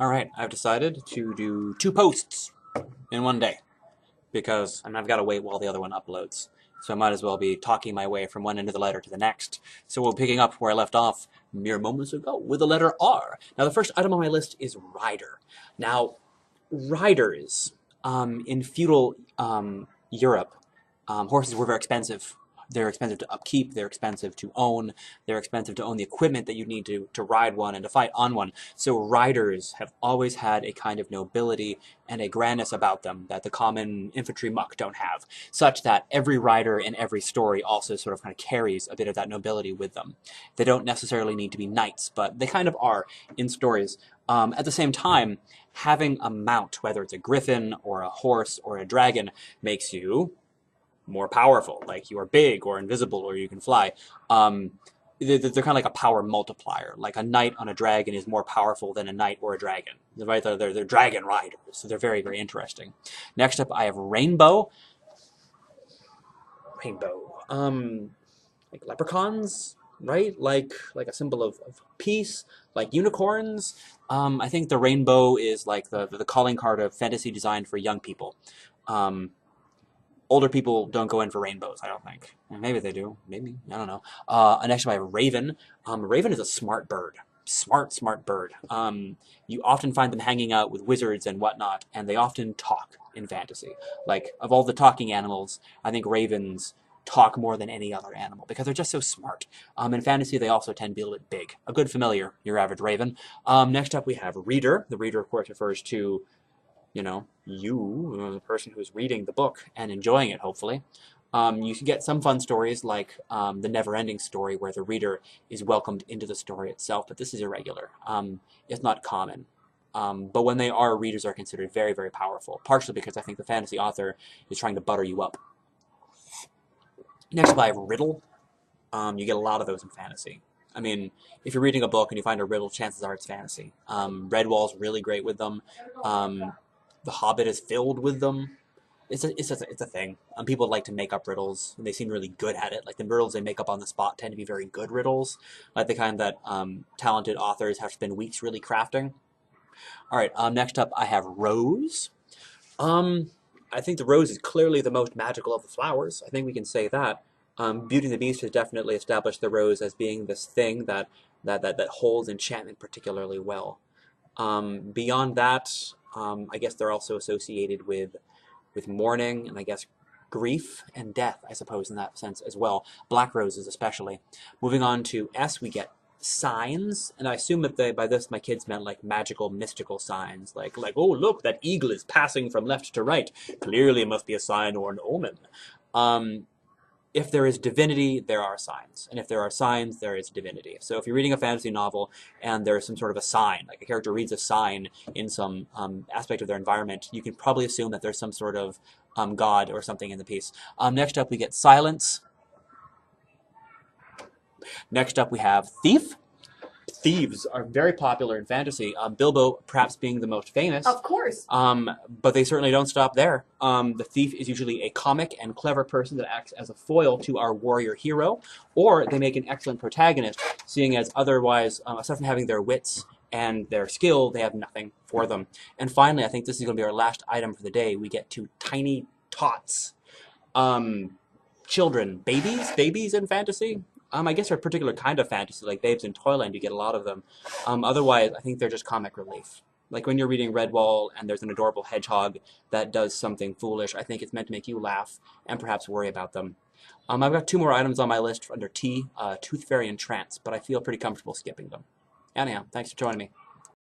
Alright, I've decided to do 2 posts in one day because I've got to wait while the other one uploads. So I might as well be talking my way from one end of the letter to the next. So we're picking up where I left off mere moments ago with the letter R. Now the first item on my list is rider. Now, riders in feudal Europe, horses were very expensive. They're expensive to upkeep, they're expensive to own, they're expensive to own the equipment that you need to ride one and to fight on one. So riders have always had a kind of nobility and a grandness about them that the common infantry muck don't have, such that every rider in every story also sort of kind of carries a bit of that nobility with them. They don't necessarily need to be knights, but they kind of are in stories. At the same time, having a mount, whether it's a griffin or a horse or a dragon, makes you more powerful. Like you are big or invisible or you can fly. They're kind of like a power multiplier. Like a knight on a dragon is more powerful than a knight or a dragon. Right? They're dragon riders, so they're very, very interesting. Next up, I have rainbow. Rainbow. Like leprechauns, right? Like a symbol of peace. Like unicorns. I think the rainbow is like the calling card of fantasy design for young people. Older people don't go in for rainbows, I don't think. Maybe they do. Maybe. I don't know. Next up, I have raven. Raven is a smart bird. Smart bird. You often find them hanging out with wizards and whatnot, and they often talk in fantasy. Like, of all the talking animals, I think ravens talk more than any other animal because they're just so smart. In fantasy, they also tend to be a little bit big. A good familiar, your average raven. Next up, we have reader. The reader, of course, refers to you, the person who's reading the book and enjoying it, hopefully. You can get some fun stories like the never-ending story where the reader is welcomed into the story itself, but this is irregular. It's not common. But when they are, readers are considered very, very powerful, partially because I think the fantasy author is trying to butter you up. Next up, I have riddle. You get a lot of those in fantasy. I mean, if you're reading a book and you find a riddle, chances are it's fantasy. Redwall's really great with them. The Hobbit is filled with them. It's a thing. People like to make up riddles, and they seem really good at it. Like the riddles they make up on the spot tend to be very good riddles, like the kind that talented authors have spent weeks really crafting. All right, next up I have rose. I think the rose is clearly the most magical of the flowers. I think we can say that. Beauty and the Beast has definitely established the rose as being this thing that holds enchantment particularly well. Beyond that, I guess they're also associated with mourning and I guess grief and death, I suppose, in that sense as well. Black roses especially. Moving on to S, we get signs, and I assume that by this my kids meant like magical, mystical signs, like oh look, that eagle is passing from left to right. Clearly, it must be a sign or an omen. If there is divinity, there are signs. And if there are signs, there is divinity. So if you're reading a fantasy novel and there's some sort of a sign, like a character reads a sign in some aspect of their environment, you can probably assume that there's some sort of god or something in the piece. Next up, we get silence. Next up, we have thief. Thieves are very popular in fantasy. Bilbo perhaps being the most famous. Of course. But they certainly don't stop there. The thief is usually a comic and clever person that acts as a foil to our warrior hero, or they make an excellent protagonist, seeing as otherwise, aside from having their wits and their skill, they have nothing for them. And finally, I think this is going to be our last item for the day. We get to tiny tots. Children, babies in fantasy. I guess they're a particular kind of fantasy, like Babes in Toyland, you get a lot of them. Otherwise, I think they're just comic relief. Like when you're reading Redwall and there's an adorable hedgehog that does something foolish, I think it's meant to make you laugh and perhaps worry about them. I've got 2 more items on my list under T, Tooth Fairy and Trance, but I feel pretty comfortable skipping them. Anyhow, thanks for joining me.